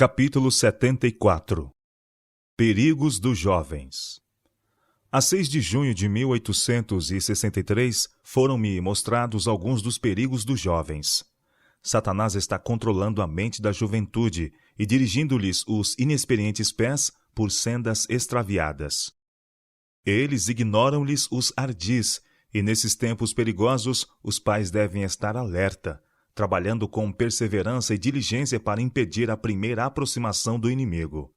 Capítulo 74. Perigos dos jovens. A 6 de junho de 1863, foram-me mostrados alguns dos perigos dos jovens. Satanás está controlando a mente da juventude e dirigindo-lhes os inexperientes pés por sendas extraviadas. Eles ignoram-lhes os ardis, e nesses tempos perigosos, os pais devem estar alerta, trabalhando com perseverança e diligência para impedir a primeira aproximação do inimigo.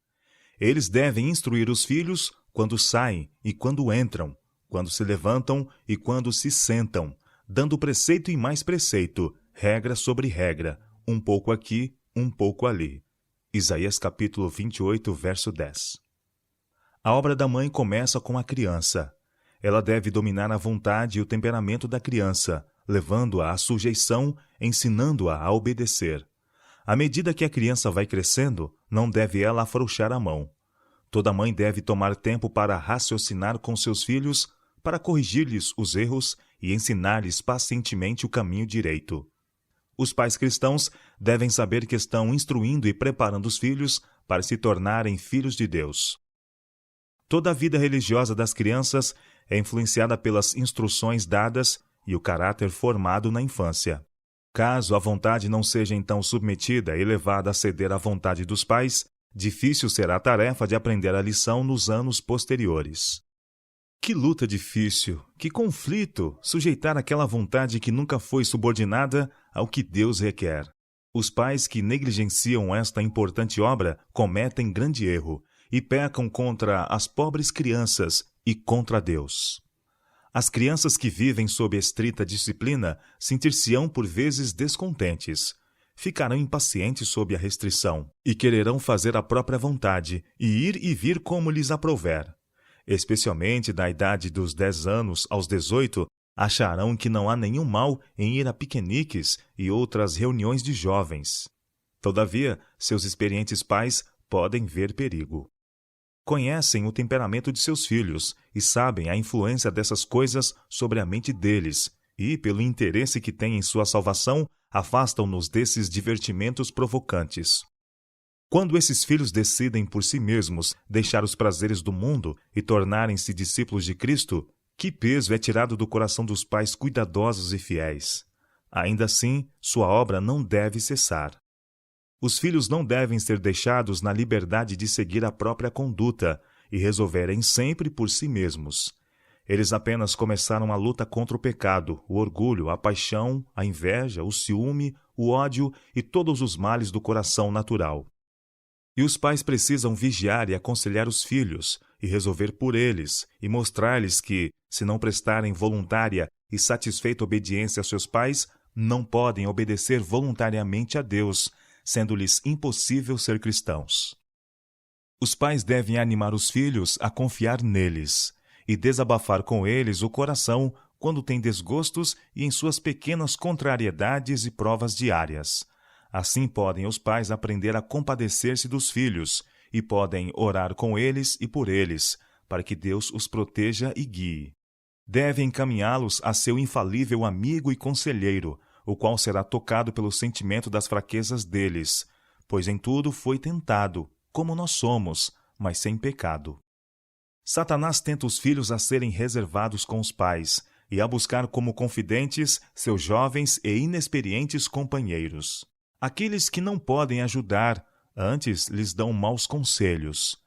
Eles devem instruir os filhos quando saem e quando entram, quando se levantam e quando se sentam, dando preceito e mais preceito, regra sobre regra, um pouco aqui, um pouco ali. Isaías capítulo 28, verso 10. A obra da mãe começa com a criança. Ela deve dominar a vontade e o temperamento da criança, levando-a à sujeição, ensinando-a a obedecer. À medida que a criança vai crescendo, não deve ela afrouxar a mão. Toda mãe deve tomar tempo para raciocinar com seus filhos, para corrigir-lhes os erros e ensinar-lhes pacientemente o caminho direito. Os pais cristãos devem saber que estão instruindo e preparando os filhos para se tornarem filhos de Deus. Toda a vida religiosa das crianças é influenciada pelas instruções dadas e o caráter formado na infância. Caso a vontade não seja então submetida e levada a ceder à vontade dos pais, difícil será a tarefa de aprender a lição nos anos posteriores. Que luta difícil, que conflito, sujeitar aquela vontade que nunca foi subordinada ao que Deus requer. Os pais que negligenciam esta importante obra cometem grande erro e pecam contra as pobres crianças e contra Deus. As crianças que vivem sob estrita disciplina sentir-se-ão por vezes descontentes, ficarão impacientes sob a restrição e quererão fazer a própria vontade e ir e vir como lhes aprouver. Especialmente da idade dos 10 anos aos 18, acharão que não há nenhum mal em ir a piqueniques e outras reuniões de jovens. Todavia, seus experientes pais podem ver perigo. Conhecem o temperamento de seus filhos e sabem a influência dessas coisas sobre a mente deles, e, pelo interesse que têm em sua salvação, afastam-nos desses divertimentos provocantes. Quando esses filhos decidem por si mesmos deixar os prazeres do mundo e tornarem-se discípulos de Cristo, que peso é tirado do coração dos pais cuidadosos e fiéis. Ainda assim, sua obra não deve cessar. Os filhos não devem ser deixados na liberdade de seguir a própria conduta e resolverem sempre por si mesmos. Eles apenas começaram a luta contra o pecado, o orgulho, a paixão, a inveja, o ciúme, o ódio e todos os males do coração natural. E os pais precisam vigiar e aconselhar os filhos, e resolver por eles, e mostrar-lhes que, se não prestarem voluntária e satisfeita obediência a seus pais, não podem obedecer voluntariamente a Deus, sendo-lhes impossível ser cristãos. Os pais devem animar os filhos a confiar neles e desabafar com eles o coração quando têm desgostos e em suas pequenas contrariedades e provas diárias. Assim podem os pais aprender a compadecer-se dos filhos e podem orar com eles e por eles, para que Deus os proteja e guie. Devem encaminhá-los a seu infalível amigo e conselheiro, o qual será tocado pelo sentimento das fraquezas deles, pois em tudo foi tentado, como nós somos, mas sem pecado. Satanás tenta os filhos a serem reservados com os pais e a buscar como confidentes seus jovens e inexperientes companheiros. Aqueles que não podem ajudar, antes lhes dão maus conselhos.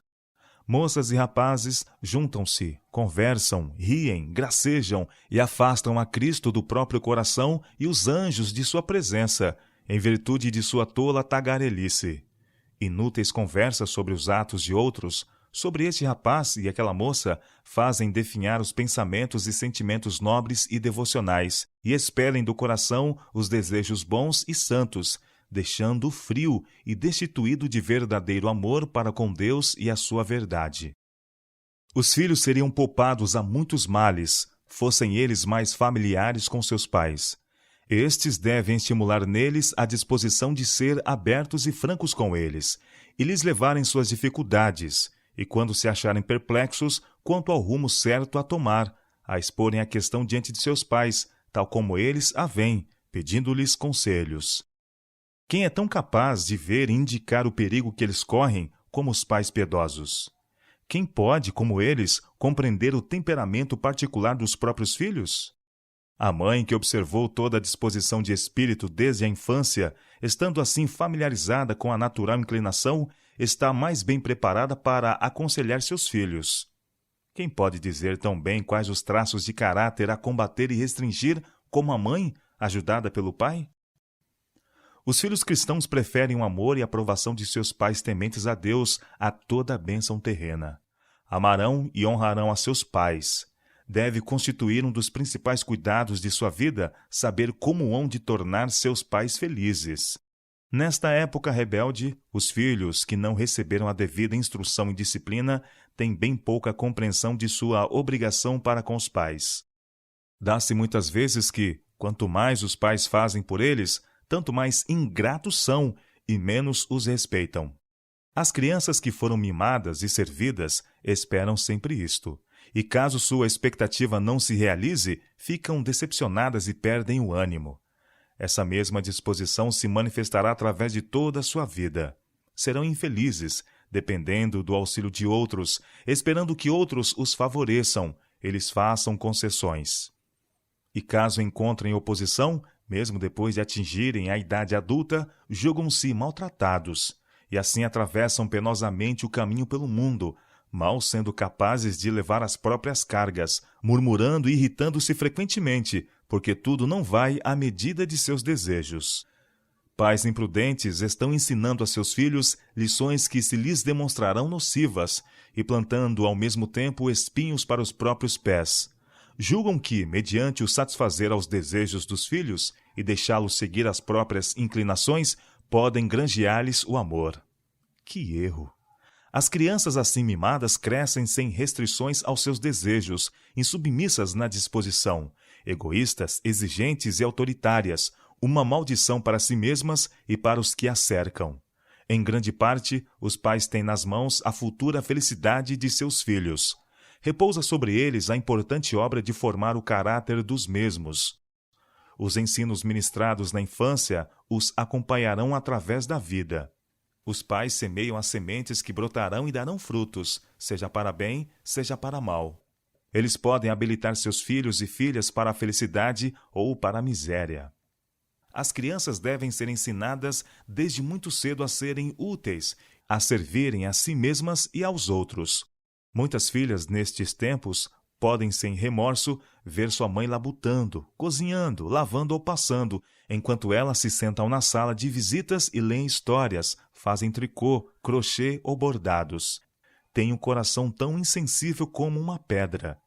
Moças e rapazes juntam-se, conversam, riem, gracejam e afastam a Cristo do próprio coração e os anjos de sua presença, em virtude de sua tola tagarelice. Inúteis conversas sobre os atos de outros, sobre este rapaz e aquela moça, fazem definhar os pensamentos e sentimentos nobres e devocionais, e expelem do coração os desejos bons e santos, deixando-o frio e destituído de verdadeiro amor para com Deus e a sua verdade. Os filhos seriam poupados a muitos males, fossem eles mais familiares com seus pais. Estes devem estimular neles a disposição de ser abertos e francos com eles, e lhes levarem suas dificuldades, e quando se acharem perplexos quanto ao rumo certo a tomar, a exporem a questão diante de seus pais, tal como eles a veem, pedindo-lhes conselhos. Quem é tão capaz de ver e indicar o perigo que eles correm como os pais piedosos? Quem pode, como eles, compreender o temperamento particular dos próprios filhos? A mãe que observou toda a disposição de espírito desde a infância, estando assim familiarizada com a natural inclinação, está mais bem preparada para aconselhar seus filhos. Quem pode dizer tão bem quais os traços de caráter a combater e restringir como a mãe, ajudada pelo pai? Os filhos cristãos preferem o amor e a aprovação de seus pais tementes a Deus a toda a bênção terrena. Amarão e honrarão a seus pais. Deve constituir um dos principais cuidados de sua vida saber como hão de tornar seus pais felizes. Nesta época rebelde, os filhos que não receberam a devida instrução e disciplina têm bem pouca compreensão de sua obrigação para com os pais. Dá-se muitas vezes que, quanto mais os pais fazem por eles, tanto mais ingratos são e menos os respeitam. As crianças que foram mimadas e servidas esperam sempre isto, e caso sua expectativa não se realize, ficam decepcionadas e perdem o ânimo. Essa mesma disposição se manifestará através de toda a sua vida. Serão infelizes, dependendo do auxílio de outros, esperando que outros os favoreçam, eles façam concessões. E caso encontrem oposição, mesmo depois de atingirem a idade adulta, julgam-se maltratados, e assim atravessam penosamente o caminho pelo mundo, mal sendo capazes de levar as próprias cargas, murmurando e irritando-se frequentemente, porque tudo não vai à medida de seus desejos. Pais imprudentes estão ensinando a seus filhos lições que se lhes demonstrarão nocivas e plantando ao mesmo tempo espinhos para os próprios pés. Julgam que, mediante o satisfazer aos desejos dos filhos e deixá-los seguir as próprias inclinações, podem granjear-lhes o amor. Que erro! As crianças assim mimadas crescem sem restrições aos seus desejos, insubmissas na disposição, egoístas, exigentes e autoritárias, uma maldição para si mesmas e para os que as cercam. Em grande parte, os pais têm nas mãos a futura felicidade de seus filhos. Repousa sobre eles a importante obra de formar o caráter dos mesmos. Os ensinos ministrados na infância os acompanharão através da vida. Os pais semeiam as sementes que brotarão e darão frutos, seja para bem, seja para mal. Eles podem habilitar seus filhos e filhas para a felicidade ou para a miséria. As crianças devem ser ensinadas desde muito cedo a serem úteis, a servirem a si mesmas e aos outros. Muitas filhas, nestes tempos, podem, sem remorso, ver sua mãe labutando, cozinhando, lavando ou passando, enquanto elas se sentam na sala de visitas e leem histórias, fazem tricô, crochê ou bordados. Têm um coração tão insensível como uma pedra.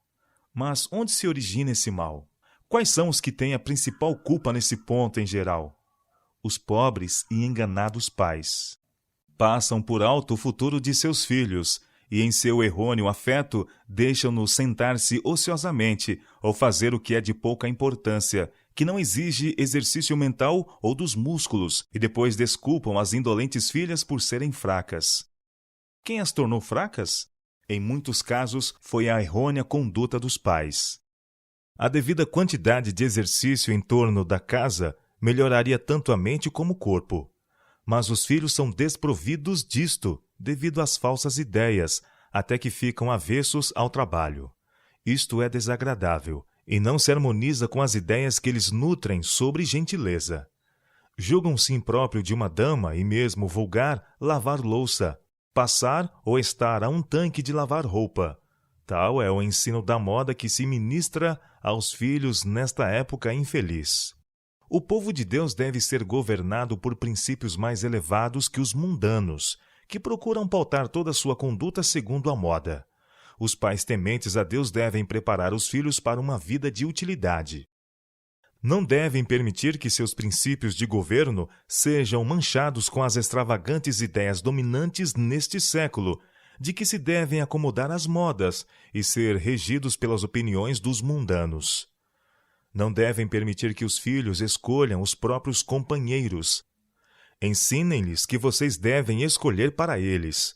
Mas onde se origina esse mal? Quais são os que têm a principal culpa nesse ponto em geral? Os pobres e enganados pais. Passam por alto o futuro de seus filhos, e em seu errôneo afeto deixam-nos sentar-se ociosamente ou fazer o que é de pouca importância, que não exige exercício mental ou dos músculos, e depois desculpam as indolentes filhas por serem fracas. Quem as tornou fracas? Em muitos casos, foi a errônea conduta dos pais. A devida quantidade de exercício em torno da casa melhoraria tanto a mente como o corpo. Mas os filhos são desprovidos disto, devido às falsas ideias, até que ficam avessos ao trabalho. Isto é desagradável, e não se harmoniza com as ideias que eles nutrem sobre gentileza. Julgam-se impróprio de uma dama, e mesmo vulgar, lavar louça, passar ou estar a um tanque de lavar roupa. Tal é o ensino da moda que se ministra aos filhos nesta época infeliz. O povo de Deus deve ser governado por princípios mais elevados que os mundanos, que procuram pautar toda a sua conduta segundo a moda. Os pais tementes a Deus devem preparar os filhos para uma vida de utilidade. Não devem permitir que seus princípios de governo sejam manchados com as extravagantes ideias dominantes neste século, de que se devem acomodar às modas e ser regidos pelas opiniões dos mundanos. Não devem permitir que os filhos escolham os próprios companheiros. Ensinem-lhes que vocês devem escolher para eles.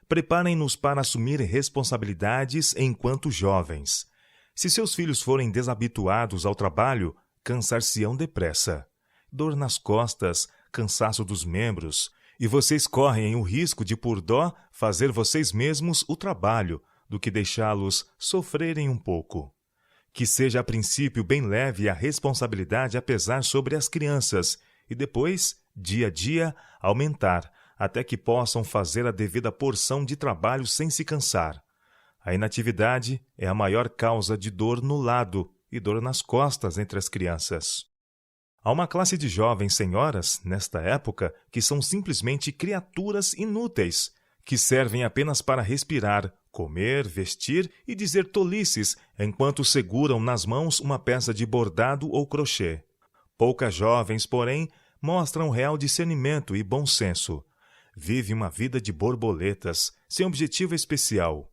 Preparem-nos para assumir responsabilidades enquanto jovens. Se seus filhos forem desabituados ao trabalho, cansar-se-ão depressa. Dor nas costas, cansaço dos membros, e vocês correm o risco de, por dó, fazer vocês mesmos o trabalho, do que deixá-los sofrerem um pouco. Que seja a princípio bem leve a responsabilidade a pesar sobre as crianças, e depois, dia a dia, aumentar, até que possam fazer a devida porção de trabalho sem se cansar. A inatividade é a maior causa de dor no lado e dor nas costas entre as crianças. Há uma classe de jovens senhoras, nesta época, que são simplesmente criaturas inúteis, que servem apenas para respirar, comer, vestir e dizer tolices, enquanto seguram nas mãos uma peça de bordado ou crochê. Poucas jovens, porém, mostram real discernimento e bom senso. Vivem uma vida de borboletas, sem objetivo especial.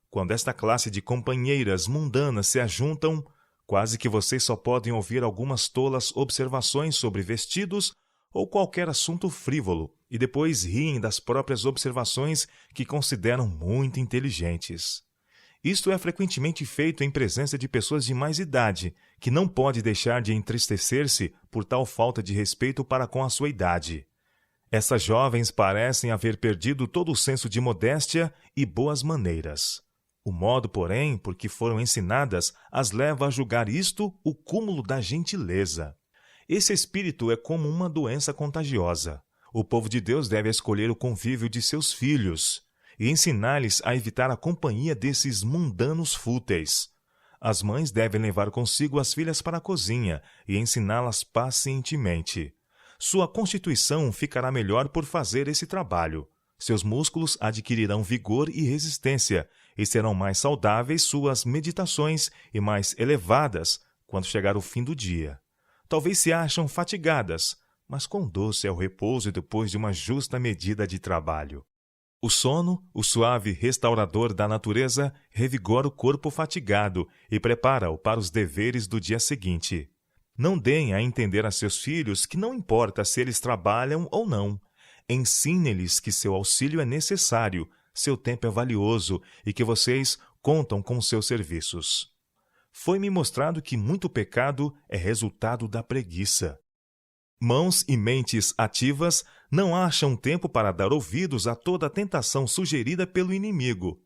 Quando esta classe de companheiras mundanas se ajuntam, quase que vocês só podem ouvir algumas tolas observações sobre vestidos ou qualquer assunto frívolo, e depois riem das próprias observações que consideram muito inteligentes. Isto é frequentemente feito em presença de pessoas de mais idade, que não pode deixar de entristecer-se por tal falta de respeito para com a sua idade. Essas jovens parecem haver perdido todo o senso de modéstia e boas maneiras. O modo, porém, por que foram ensinadas, as leva a julgar isto o cúmulo da gentileza. Esse espírito é como uma doença contagiosa. O povo de Deus deve escolher o convívio de seus filhos e ensinar-lhes a evitar a companhia desses mundanos fúteis. As mães devem levar consigo as filhas para a cozinha e ensiná-las pacientemente. Sua constituição ficará melhor por fazer esse trabalho. Seus músculos adquirirão vigor e resistência, e serão mais saudáveis suas meditações e mais elevadas quando chegar o fim do dia. Talvez se acham fatigadas, mas quão doce é o repouso depois de uma justa medida de trabalho. O sono, o suave restaurador da natureza, revigora o corpo fatigado e prepara-o para os deveres do dia seguinte. Não deem a entender a seus filhos que não importa se eles trabalham ou não. Ensine-lhes que seu auxílio é necessário, seu tempo é valioso e que vocês contam com seus serviços. Foi-me mostrado que muito pecado é resultado da preguiça. Mãos e mentes ativas não acham tempo para dar ouvidos a toda a tentação sugerida pelo inimigo.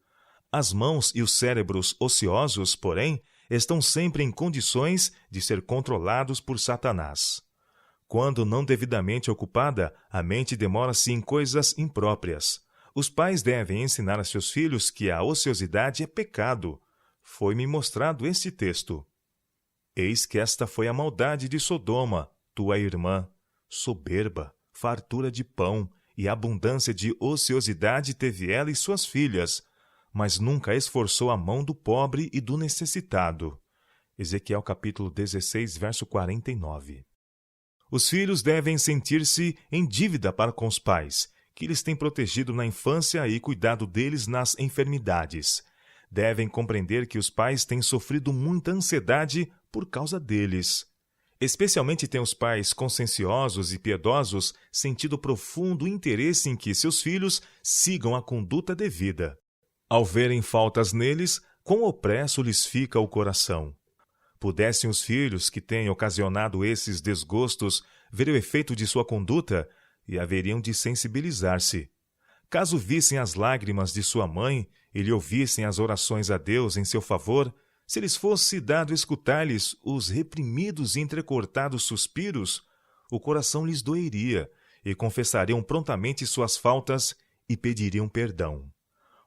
As mãos e os cérebros ociosos, porém, estão sempre em condições de ser controlados por Satanás. Quando não devidamente ocupada, a mente demora-se em coisas impróprias. Os pais devem ensinar a seus filhos que a ociosidade é pecado. Foi-me mostrado este texto. Eis que esta foi a maldade de Sodoma, tua irmã. Soberba, fartura de pão e abundância de ociosidade teve ela e suas filhas, mas nunca esforçou a mão do pobre e do necessitado. Ezequiel capítulo 16, verso 49. Os filhos devem sentir-se em dívida para com os pais, que lhes têm protegido na infância e cuidado deles nas enfermidades. Devem compreender que os pais têm sofrido muita ansiedade por causa deles. Especialmente têm os pais conscienciosos e piedosos sentido profundo interesse em que seus filhos sigam a conduta devida. Ao verem faltas neles, quão opresso lhes fica o coração. Pudessem os filhos que têm ocasionado esses desgostos ver o efeito de sua conduta e haveriam de sensibilizar-se. Caso vissem as lágrimas de sua mãe e lhe ouvissem as orações a Deus em seu favor, se lhes fosse dado escutar-lhes os reprimidos e entrecortados suspiros, o coração lhes doeria e confessariam prontamente suas faltas e pediriam perdão.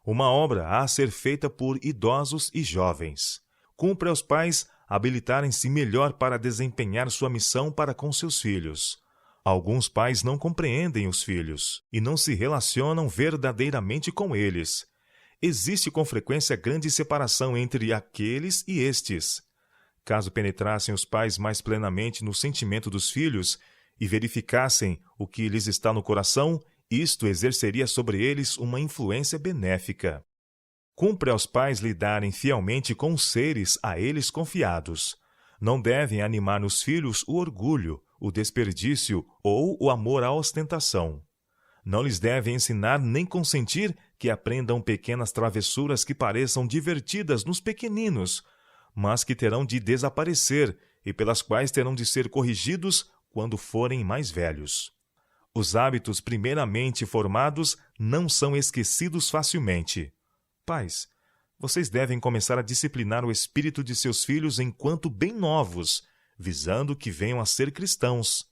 Uma obra há a ser feita por idosos e jovens. Cumpre aos pais habilitarem-se melhor para desempenhar sua missão para com seus filhos. Alguns pais não compreendem os filhos e não se relacionam verdadeiramente com eles. Existe com frequência grande separação entre aqueles e estes. Caso penetrassem os pais mais plenamente no sentimento dos filhos e verificassem o que lhes está no coração, isto exerceria sobre eles uma influência benéfica. Cumpre aos pais lidarem fielmente com os seres a eles confiados. Não devem animar nos filhos o orgulho, o desperdício ou o amor à ostentação. Não lhes devem ensinar nem consentir que aprendam pequenas travessuras que pareçam divertidas nos pequeninos, mas que terão de desaparecer e pelas quais terão de ser corrigidos quando forem mais velhos. Os hábitos primeiramente formados não são esquecidos facilmente. Pais, vocês devem começar a disciplinar o espírito de seus filhos enquanto bem novos, visando que venham a ser cristãos.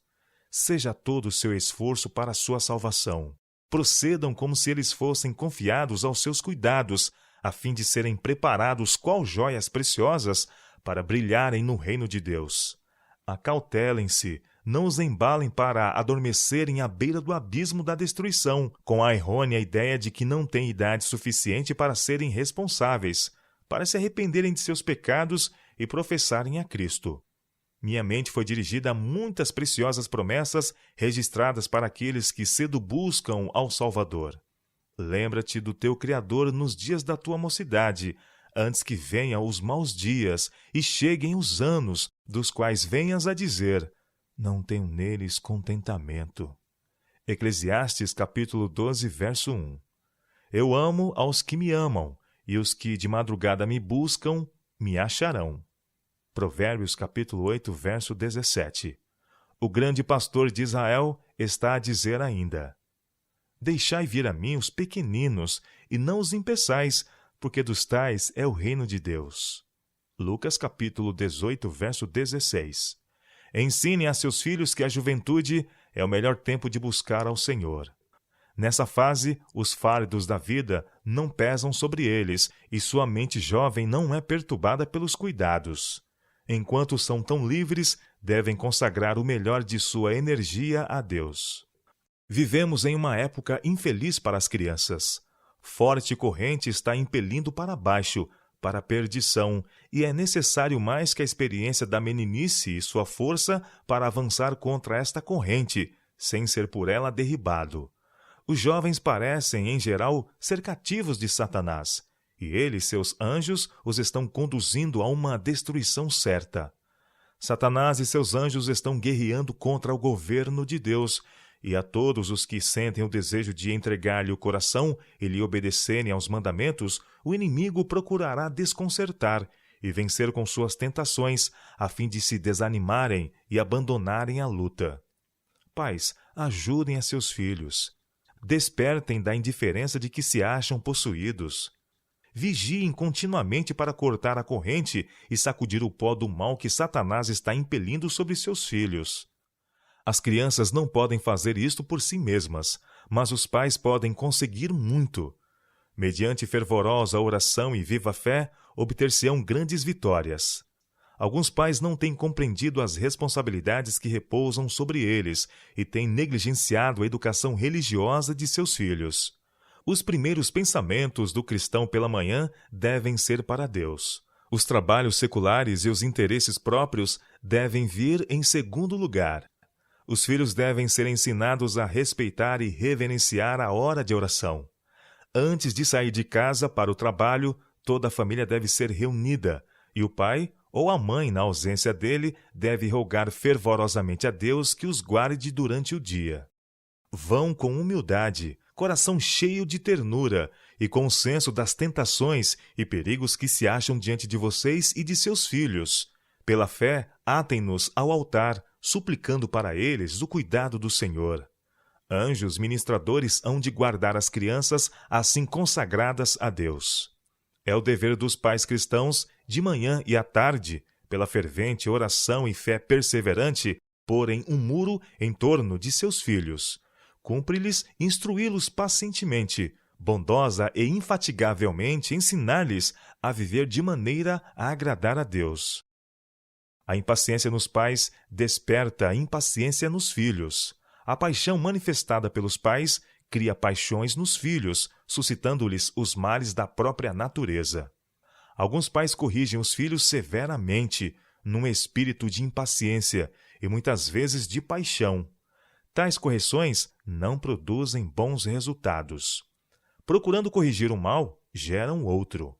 Seja todo o seu esforço para a sua salvação. Procedam como se eles fossem confiados aos seus cuidados, a fim de serem preparados qual joias preciosas para brilharem no reino de Deus. Acautelem-se, não os embalem para adormecerem à beira do abismo da destruição, com a errônea ideia de que não têm idade suficiente para serem responsáveis, para se arrependerem de seus pecados e professarem a Cristo. Minha mente foi dirigida a muitas preciosas promessas registradas para aqueles que cedo buscam ao Salvador. Lembra-te do teu Criador nos dias da tua mocidade, antes que venham os maus dias e cheguem os anos, dos quais venhas a dizer: não tenho neles contentamento. Eclesiastes capítulo 12, verso 1. Eu amo aos que me amam, e os que de madrugada me buscam, me acharão. Provérbios capítulo 8, verso 17. O grande pastor de Israel está a dizer ainda: deixai vir a mim os pequeninos, e não os impeçais, porque dos tais é o reino de Deus. Lucas capítulo 18, verso 16. Ensinem a seus filhos que a juventude é o melhor tempo de buscar ao Senhor. Nessa fase, os fardos da vida não pesam sobre eles, e sua mente jovem não é perturbada pelos cuidados. Enquanto são tão livres, devem consagrar o melhor de sua energia a Deus. Vivemos em uma época infeliz para as crianças. Forte corrente está impelindo para baixo, para a perdição, e é necessário mais que a experiência da meninice e sua força para avançar contra esta corrente, sem ser por ela derribado. Os jovens parecem, em geral, ser cativos de Satanás, e ele e seus anjos os estão conduzindo a uma destruição certa. Satanás e seus anjos estão guerreando contra o governo de Deus, e a todos os que sentem o desejo de entregar-lhe o coração e lhe obedecerem aos mandamentos, o inimigo procurará desconcertar e vencer com suas tentações, a fim de se desanimarem e abandonarem a luta. Pais, ajudem a seus filhos. Despertem da indiferença de que se acham possuídos. Vigiem continuamente para cortar a corrente e sacudir o pó do mal que Satanás está impelindo sobre seus filhos. As crianças não podem fazer isto por si mesmas, mas os pais podem conseguir muito. Mediante fervorosa oração e viva fé, obter-se-ão grandes vitórias. Alguns pais não têm compreendido as responsabilidades que repousam sobre eles e têm negligenciado a educação religiosa de seus filhos. Os primeiros pensamentos do cristão pela manhã devem ser para Deus. Os trabalhos seculares e os interesses próprios devem vir em segundo lugar. Os filhos devem ser ensinados a respeitar e reverenciar a hora de oração. Antes de sair de casa para o trabalho, toda a família deve ser reunida, e o pai ou a mãe, na ausência dele, deve rogar fervorosamente a Deus que os guarde durante o dia. Vão com humildade, coração cheio de ternura e com o senso das tentações e perigos que se acham diante de vocês e de seus filhos. Pela fé, atem-nos ao altar, suplicando para eles o cuidado do Senhor. Anjos ministradores hão de guardar as crianças assim consagradas a Deus. É o dever dos pais cristãos, de manhã e à tarde, pela fervente oração e fé perseverante, porem um muro em torno de seus filhos. Cumpre-lhes instruí-los pacientemente, bondosa e infatigavelmente ensinar-lhes a viver de maneira a agradar a Deus. A impaciência nos pais desperta a impaciência nos filhos. A paixão manifestada pelos pais cria paixões nos filhos, suscitando-lhes os males da própria natureza. Alguns pais corrigem os filhos severamente, num espírito de impaciência e muitas vezes de paixão. Tais correções não produzem bons resultados. Procurando corrigir um mal, geram outro.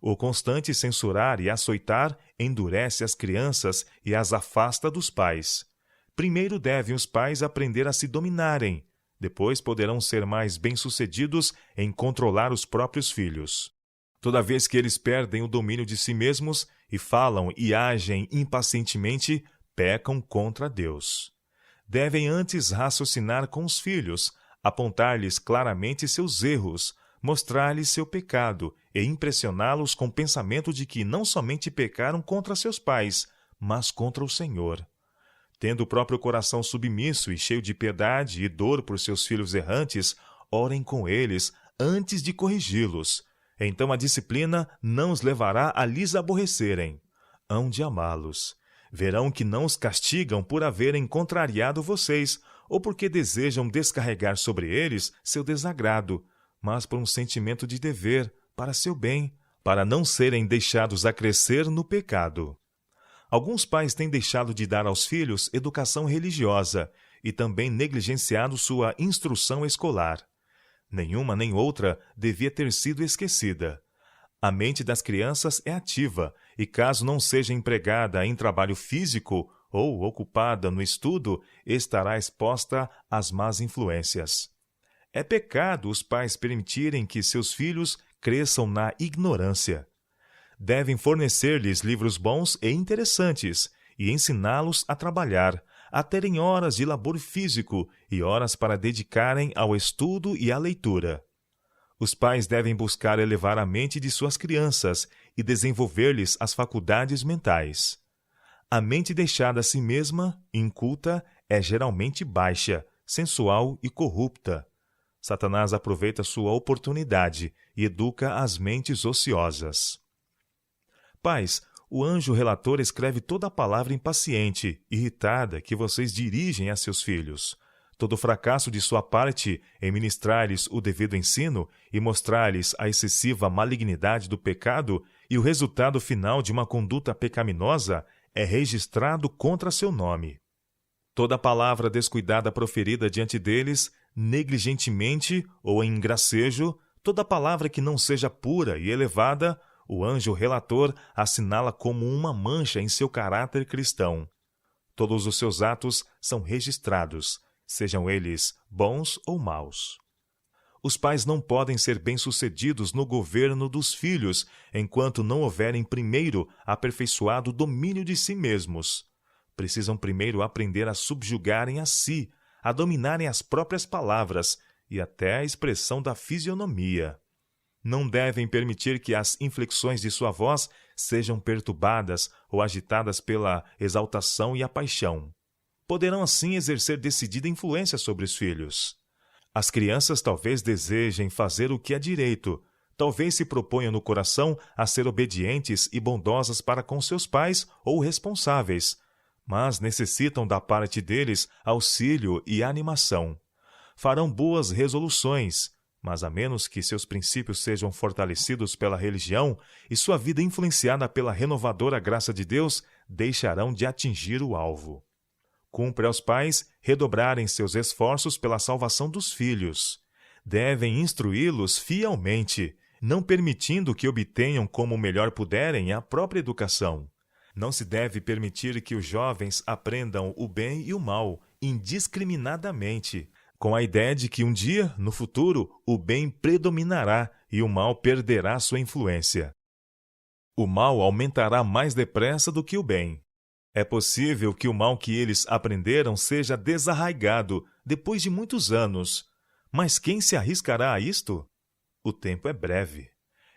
O constante censurar e açoitar endurece as crianças e as afasta dos pais. Primeiro devem os pais aprender a se dominarem, depois poderão ser mais bem-sucedidos em controlar os próprios filhos. Toda vez que eles perdem o domínio de si mesmos e falam e agem impacientemente, pecam contra Deus. devem antes raciocinar com os filhos, apontar-lhes claramente seus erros, mostrar-lhes seu pecado e impressioná-los com o pensamento de que não somente pecaram contra seus pais, mas contra o Senhor. Tendo o próprio coração submisso e cheio de piedade e dor por seus filhos errantes, orem com eles antes de corrigi-los. Então a disciplina não os levará a lhes aborrecerem. Hão de amá-los. Verão que não os castigam por haverem contrariado vocês, ou porque desejam descarregar sobre eles seu desagrado, mas por um sentimento de dever, para seu bem, para não serem deixados a crescer no pecado. Alguns pais têm deixado de dar aos filhos educação religiosa e também negligenciado sua instrução escolar. Nenhuma nem outra devia ter sido esquecida. A mente das crianças é ativa e, caso não seja empregada em trabalho físico ou ocupada no estudo, estará exposta às más influências. É pecado os pais permitirem que seus filhos cresçam na ignorância. Devem fornecer-lhes livros bons e interessantes e ensiná-los a trabalhar, a terem horas de labor físico e horas para dedicarem ao estudo e à leitura. Os pais devem buscar elevar a mente de suas crianças e desenvolver-lhes as faculdades mentais. A mente deixada a si mesma, inculta, é geralmente baixa, sensual e corrupta. Satanás aproveita sua oportunidade e educa as mentes ociosas. Pais, o anjo relator escreve toda a palavra impaciente, irritada que vocês dirigem a seus filhos. Todo o fracasso de sua parte em ministrar-lhes o devido ensino e mostrar-lhes a excessiva malignidade do pecado e o resultado final de uma conduta pecaminosa é registrado contra seu nome. Toda palavra descuidada proferida diante deles, negligentemente ou em gracejo, toda palavra que não seja pura e elevada, o anjo relator assinala como uma mancha em seu caráter cristão. Todos os seus atos são registrados, sejam eles bons ou maus. Os pais não podem ser bem-sucedidos no governo dos filhos enquanto não houverem primeiro aperfeiçoado o domínio de si mesmos. Precisam primeiro aprender a subjugarem a si, a dominarem as próprias palavras e até a expressão da fisionomia. Não devem permitir que as inflexões de sua voz sejam perturbadas ou agitadas pela exaltação e a paixão. Poderão assim exercer decidida influência sobre os filhos. As crianças talvez desejem fazer o que é direito, talvez se proponham no coração a ser obedientes e bondosas para com seus pais ou responsáveis, mas necessitam da parte deles auxílio e animação. Farão boas resoluções, mas a menos que seus princípios sejam fortalecidos pela religião e sua vida influenciada pela renovadora graça de Deus, deixarão de atingir o alvo. Cumpre aos pais redobrarem seus esforços pela salvação dos filhos. Devem instruí-los fielmente, não permitindo que obtenham como melhor puderem a própria educação. Não se deve permitir que os jovens aprendam o bem e o mal indiscriminadamente, com a ideia de que um dia, no futuro, o bem predominará e o mal perderá sua influência. O mal aumentará mais depressa do que o bem. É possível que o mal que eles aprenderam seja desarraigado depois de muitos anos. Mas quem se arriscará a isto? O tempo é breve.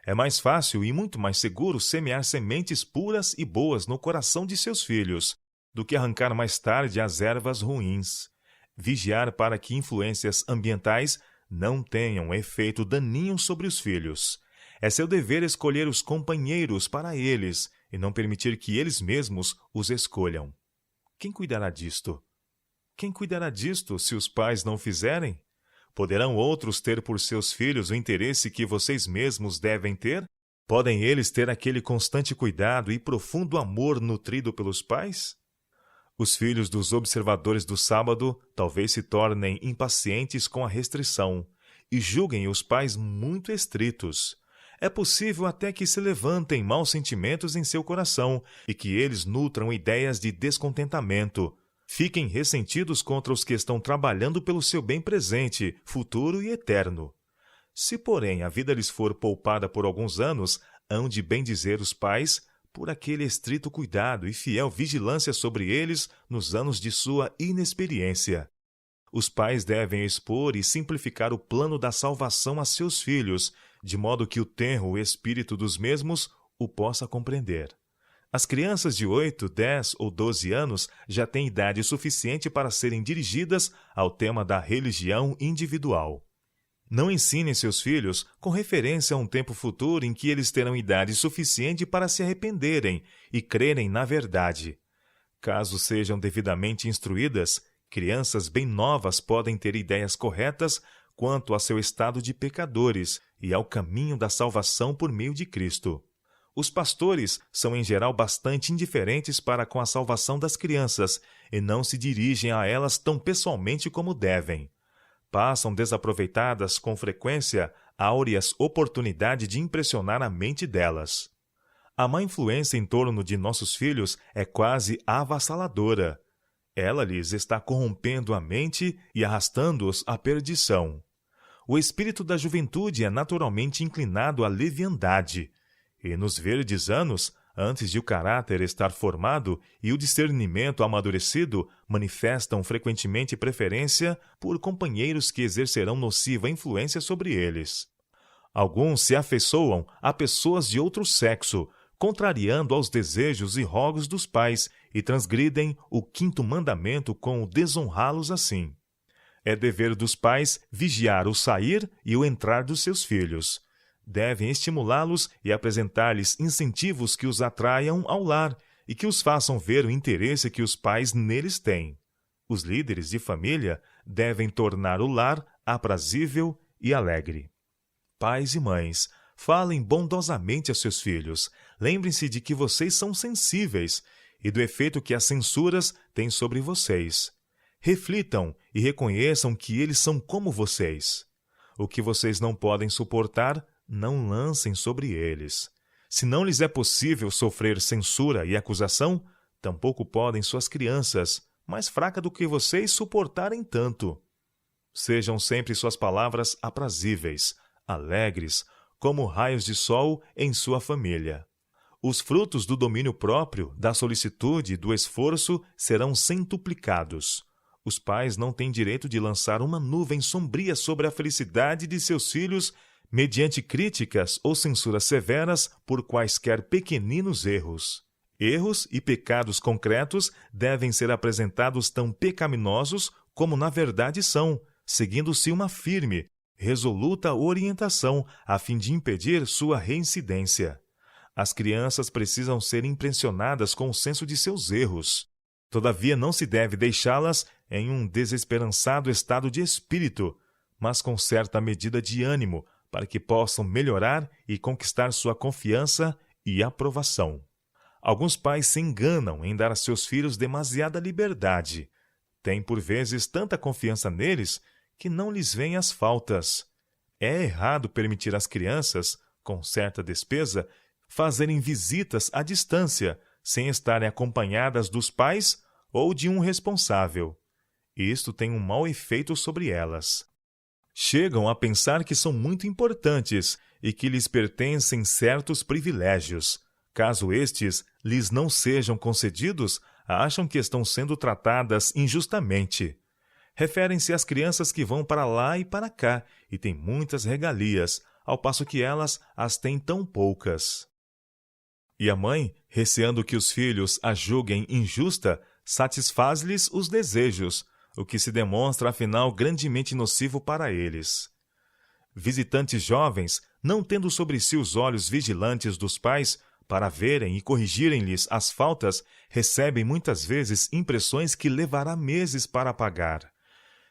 É mais fácil e muito mais seguro semear sementes puras e boas no coração de seus filhos, do que arrancar mais tarde as ervas ruins. Vigiar para que influências ambientais não tenham efeito daninho sobre os filhos. É seu dever escolher os companheiros para eles e não permitir que eles mesmos os escolham. Quem cuidará disto? Quem cuidará disto se os pais não fizerem? Poderão outros ter por seus filhos o interesse que vocês mesmos devem ter? Podem eles ter aquele constante cuidado e profundo amor nutrido pelos pais? Os filhos dos observadores do sábado talvez se tornem impacientes com a restrição e julguem os pais muito estritos. É possível até que se levantem maus sentimentos em seu coração e que eles nutram ideias de descontentamento. Fiquem ressentidos contra os que estão trabalhando pelo seu bem presente, futuro e eterno. Se, porém, a vida lhes for poupada por alguns anos, hão de bendizer os pais, por aquele estrito cuidado e fiel vigilância sobre eles nos anos de sua inexperiência. Os pais devem expor e simplificar o plano da salvação a seus filhos, de modo que o tenro espírito dos mesmos o possa compreender. As crianças de 8, 10 ou 12 anos já têm idade suficiente para serem dirigidas ao tema da religião individual. Não ensinem seus filhos com referência a um tempo futuro em que eles terão idade suficiente para se arrependerem e crerem na verdade. Caso sejam devidamente instruídas, crianças bem novas podem ter ideias corretas quanto a seu estado de pecadores e ao caminho da salvação por meio de Cristo. Os pastores são em geral bastante indiferentes para com a salvação das crianças e não se dirigem a elas tão pessoalmente como devem. Passam desaproveitadas com frequência áureas oportunidades de impressionar a mente delas. A má influência em torno de nossos filhos é quase avassaladora. Ela lhes está corrompendo a mente e arrastando-os à perdição. O espírito da juventude é naturalmente inclinado à leviandade, e nos verdes anos, antes de o caráter estar formado e o discernimento amadurecido, manifestam frequentemente preferência por companheiros que exercerão nociva influência sobre eles. Alguns se afeiçoam a pessoas de outro sexo, contrariando aos desejos e rogos dos pais, e transgridem o 5º mandamento com o desonrá-los assim. É dever dos pais vigiar o sair e o entrar dos seus filhos. Devem estimulá-los e apresentar-lhes incentivos que os atraiam ao lar e que os façam ver o interesse que os pais neles têm. Os líderes de família devem tornar o lar aprazível e alegre. Pais e mães, falem bondosamente a seus filhos. Lembrem-se de que vocês são sensíveis e do efeito que as censuras têm sobre vocês. Reflitam e reconheçam que eles são como vocês. O que vocês não podem suportar, não lancem sobre eles. Se não lhes é possível sofrer censura e acusação, tampouco podem suas crianças, mais fracas do que vocês, suportarem tanto. Sejam sempre suas palavras aprazíveis, alegres, como raios de sol em sua família. Os frutos do domínio próprio, da solicitude e do esforço serão centuplicados. Os pais não têm direito de lançar uma nuvem sombria sobre a felicidade de seus filhos mediante críticas ou censuras severas por quaisquer pequeninos erros. Erros e pecados concretos devem ser apresentados tão pecaminosos como na verdade são, seguindo-se uma firme, resoluta orientação a fim de impedir sua reincidência. As crianças precisam ser impressionadas com o senso de seus erros. Todavia, não se deve deixá-las em um desesperançado estado de espírito, mas com certa medida de ânimo, para que possam melhorar e conquistar sua confiança e aprovação. Alguns pais se enganam em dar a seus filhos demasiada liberdade. Têm, por vezes, tanta confiança neles que não lhes veem as faltas. É errado permitir às crianças, com certa despesa, fazerem visitas à distância, sem estarem acompanhadas dos pais ou de um responsável. Isto tem um mau efeito sobre elas. Chegam a pensar que são muito importantes e que lhes pertencem certos privilégios. Caso estes lhes não sejam concedidos, acham que estão sendo tratadas injustamente. Referem-se às crianças que vão para lá e para cá e têm muitas regalias, ao passo que elas as têm tão poucas. E a mãe, receando que os filhos a julguem injusta, satisfaz-lhes os desejos, o que se demonstra, afinal, grandemente nocivo para eles. Visitantes jovens, não tendo sobre si os olhos vigilantes dos pais, para verem e corrigirem-lhes as faltas, recebem muitas vezes impressões que levará meses para apagar.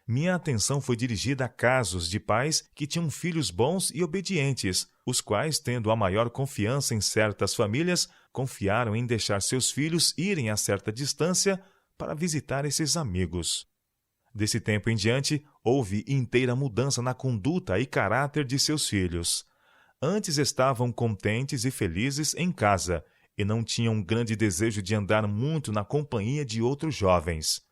Minha atenção foi dirigida a casos de pais que tinham filhos bons e obedientes, os quais, tendo a maior confiança em certas famílias, confiaram em deixar seus filhos irem a certa distância para visitar esses amigos. Desse tempo em diante, houve inteira mudança na conduta e caráter de seus filhos. Antes estavam contentes e felizes em casa, e não tinham grande desejo de andar muito na companhia de outros jovens.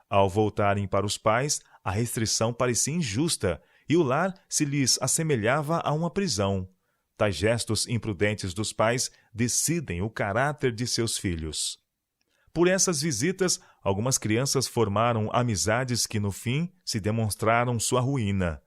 Ao voltarem para os pais, a restrição parecia injusta, e o lar se lhes assemelhava a uma prisão. Tais gestos imprudentes dos pais decidem o caráter de seus filhos. Por essas visitas, algumas crianças formaram amizades que, no fim, se demonstraram sua ruína.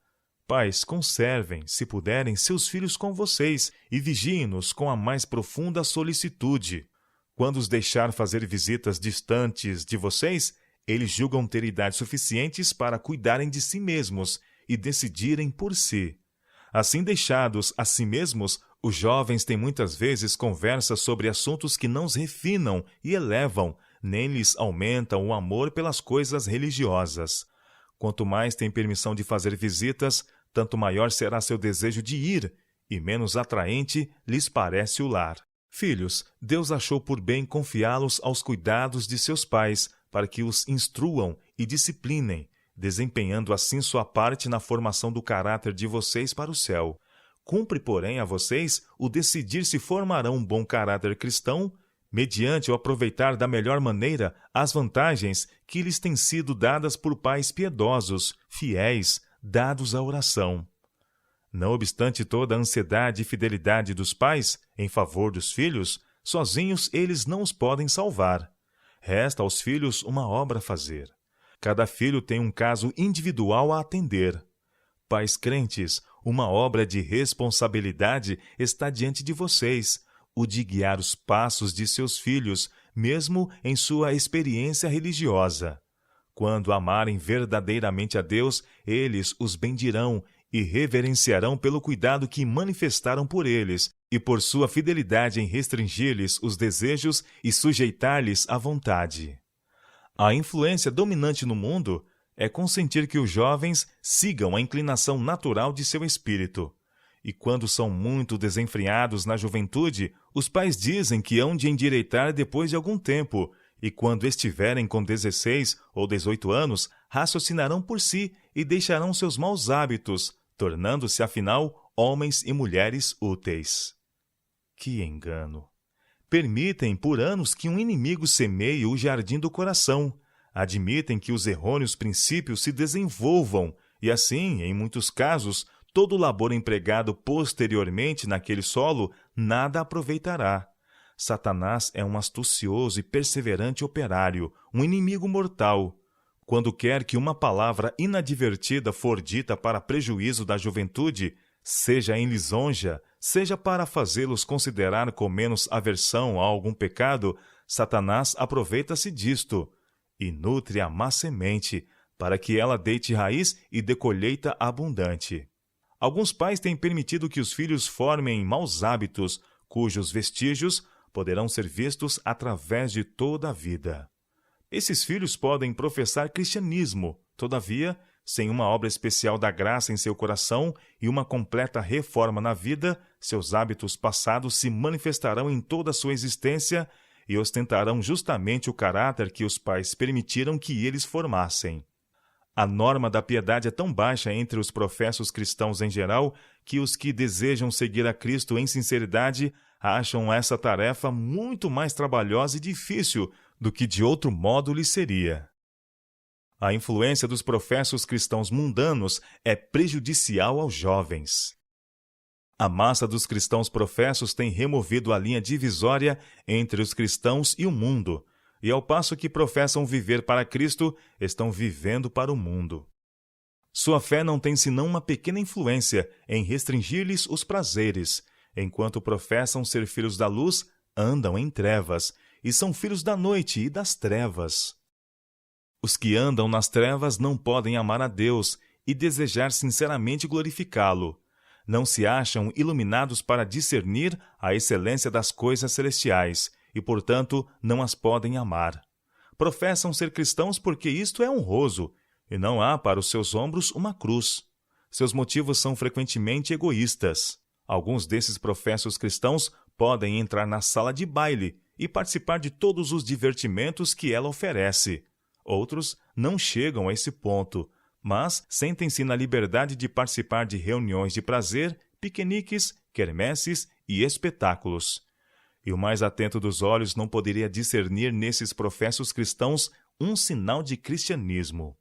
Pais, conservem, se puderem, seus filhos com vocês e vigiem-nos com a mais profunda solicitude. Quando os deixar fazer visitas distantes de vocês, eles julgam ter idade suficientes para cuidarem de si mesmos e decidirem por si. Assim deixados a si mesmos, os jovens têm muitas vezes conversas sobre assuntos que não os refinam e elevam, nem lhes aumentam o amor pelas coisas religiosas. Quanto mais têm permissão de fazer visitas, tanto maior será seu desejo de ir, e menos atraente lhes parece o lar. Filhos, Deus achou por bem confiá-los aos cuidados de seus pais, para que os instruam e disciplinem, desempenhando assim sua parte na formação do caráter de vocês para o céu. Cumpre, porém, a vocês o decidir se formarão um bom caráter cristão, mediante o aproveitar da melhor maneira as vantagens que lhes têm sido dadas por pais piedosos, fiéis, dados à oração. Não obstante toda a ansiedade e fidelidade dos pais em favor dos filhos, sozinhos eles não os podem salvar. Resta aos filhos uma obra a fazer. Cada filho tem um caso individual a atender. Pais crentes, uma obra de responsabilidade está diante de vocês, o de guiar os passos de seus filhos, mesmo em sua experiência religiosa. Quando amarem verdadeiramente a Deus, eles os bendirão e reverenciarão pelo cuidado que manifestaram por eles e por sua fidelidade em restringir-lhes os desejos e sujeitar-lhes a vontade. A influência dominante no mundo é consentir que os jovens sigam a inclinação natural de seu espírito. E quando são muito desenfreados na juventude, os pais dizem que hão de endireitar depois de algum tempo, e quando estiverem com 16 ou 18 anos, raciocinarão por si e deixarão seus maus hábitos, tornando-se, afinal, homens e mulheres úteis. Que engano! Permitem por anos que um inimigo semeie o jardim do coração. Admitem que os errôneos princípios se desenvolvam e, assim, em muitos casos, todo o labor empregado posteriormente naquele solo nada aproveitará. Satanás é um astucioso e perseverante operário, um inimigo mortal. Quando quer que uma palavra inadvertida for dita para prejuízo da juventude, seja em lisonja, seja para fazê-los considerar com menos aversão a algum pecado, Satanás aproveita-se disto e nutre a má semente, para que ela deite raiz e dê colheita abundante. Alguns pais têm permitido que os filhos formem maus hábitos, cujos vestígios poderão ser vistos através de toda a vida. Esses filhos podem professar cristianismo, todavia, sem uma obra especial da graça em seu coração e uma completa reforma na vida, seus hábitos passados se manifestarão em toda a sua existência e ostentarão justamente o caráter que os pais permitiram que eles formassem. A norma da piedade é tão baixa entre os professos cristãos em geral que os que desejam seguir a Cristo em sinceridade acham essa tarefa muito mais trabalhosa e difícil do que de outro modo lhe seria. A influência dos professos cristãos mundanos é prejudicial aos jovens. A massa dos cristãos professos tem removido a linha divisória entre os cristãos e o mundo, e ao passo que professam viver para Cristo, estão vivendo para o mundo. Sua fé não tem senão uma pequena influência em restringir-lhes os prazeres, enquanto professam ser filhos da luz, andam em trevas, e são filhos da noite e das trevas. Os que andam nas trevas não podem amar a Deus e desejar sinceramente glorificá-lo. Não se acham iluminados para discernir a excelência das coisas celestiais e, portanto, não as podem amar. Professam ser cristãos porque isto é honroso, e não há para os seus ombros uma cruz. Seus motivos são frequentemente egoístas. Alguns desses professos cristãos podem entrar na sala de baile e participar de todos os divertimentos que ela oferece. Outros não chegam a esse ponto, mas sentem-se na liberdade de participar de reuniões de prazer, piqueniques, quermesses e espetáculos. E o mais atento dos olhos não poderia discernir nesses professos cristãos um sinal de cristianismo.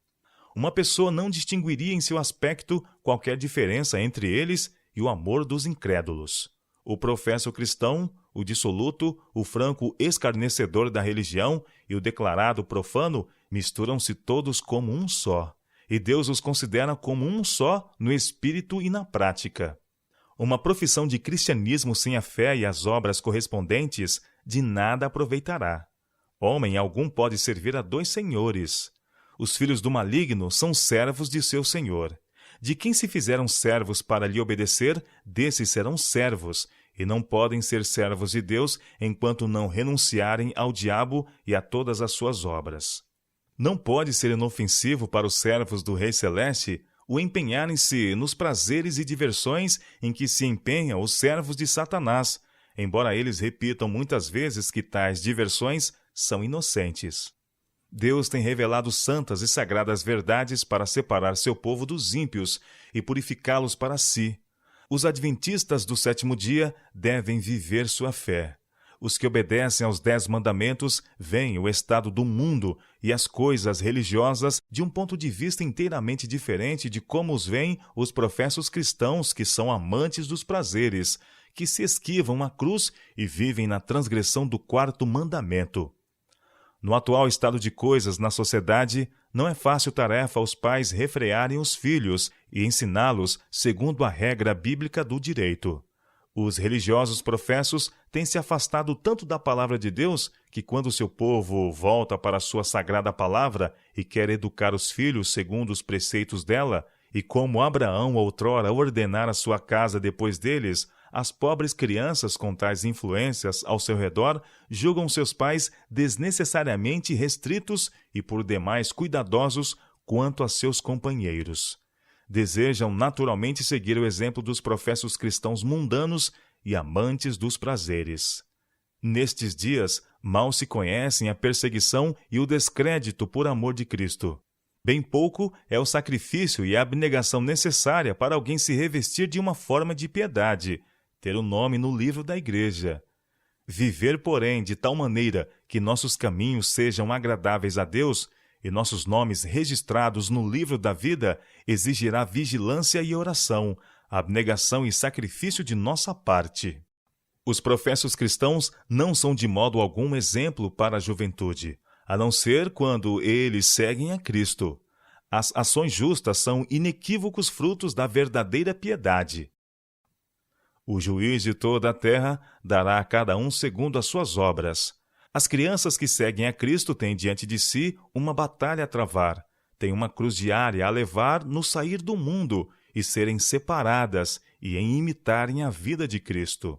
Uma pessoa não distinguiria em seu aspecto qualquer diferença entre eles e o amor dos incrédulos. O professo cristão, o dissoluto, o franco escarnecedor da religião e o declarado profano misturam-se todos como um só, e Deus os considera como um só no espírito e na prática. Uma profissão de cristianismo sem a fé e as obras correspondentes de nada aproveitará. Homem algum pode servir a dois senhores. Os filhos do maligno são servos de seu senhor. De quem se fizeram servos para lhe obedecer, desses serão servos, e não podem ser servos de Deus enquanto não renunciarem ao diabo e a todas as suas obras. Não pode ser inofensivo para os servos do Rei Celeste o empenharem-se nos prazeres e diversões em que se empenham os servos de Satanás, embora eles repitam muitas vezes que tais diversões são inocentes. Deus tem revelado santas e sagradas verdades para separar seu povo dos ímpios e purificá-los para si. Os adventistas do sétimo dia devem viver sua fé. Os que obedecem aos 10 mandamentos veem o estado do mundo e as coisas religiosas de um ponto de vista inteiramente diferente de como os veem os professos cristãos que são amantes dos prazeres, que se esquivam à cruz e vivem na transgressão do 4º mandamento. No atual estado de coisas na sociedade, não é fácil tarefa aos pais refrearem os filhos e ensiná-los segundo a regra bíblica do direito. Os religiosos professos têm se afastado tanto da palavra de Deus que, quando seu povo volta para a sua sagrada palavra e quer educar os filhos segundo os preceitos dela, e como Abraão outrora ordenara a sua casa depois deles, as pobres crianças com tais influências ao seu redor julgam seus pais desnecessariamente restritos e por demais cuidadosos quanto a seus companheiros. Desejam naturalmente seguir o exemplo dos professos cristãos mundanos e amantes dos prazeres. Nestes dias, mal se conhecem a perseguição e o descrédito por amor de Cristo. Bem pouco é o sacrifício e a abnegação necessária para alguém se revestir de uma forma de piedade, ter o nome no livro da Igreja. Viver, porém, de tal maneira que nossos caminhos sejam agradáveis a Deus e nossos nomes registrados no livro da vida exigirá vigilância e oração, abnegação e sacrifício de nossa parte. Os professos cristãos não são de modo algum exemplo para a juventude, a não ser quando eles seguem a Cristo. As ações justas são inequívocos frutos da verdadeira piedade. O juiz de toda a terra dará a cada um segundo as suas obras. As crianças que seguem a Cristo têm diante de si uma batalha a travar, têm uma cruz diária a levar no sair do mundo e serem separadas e em imitarem a vida de Cristo.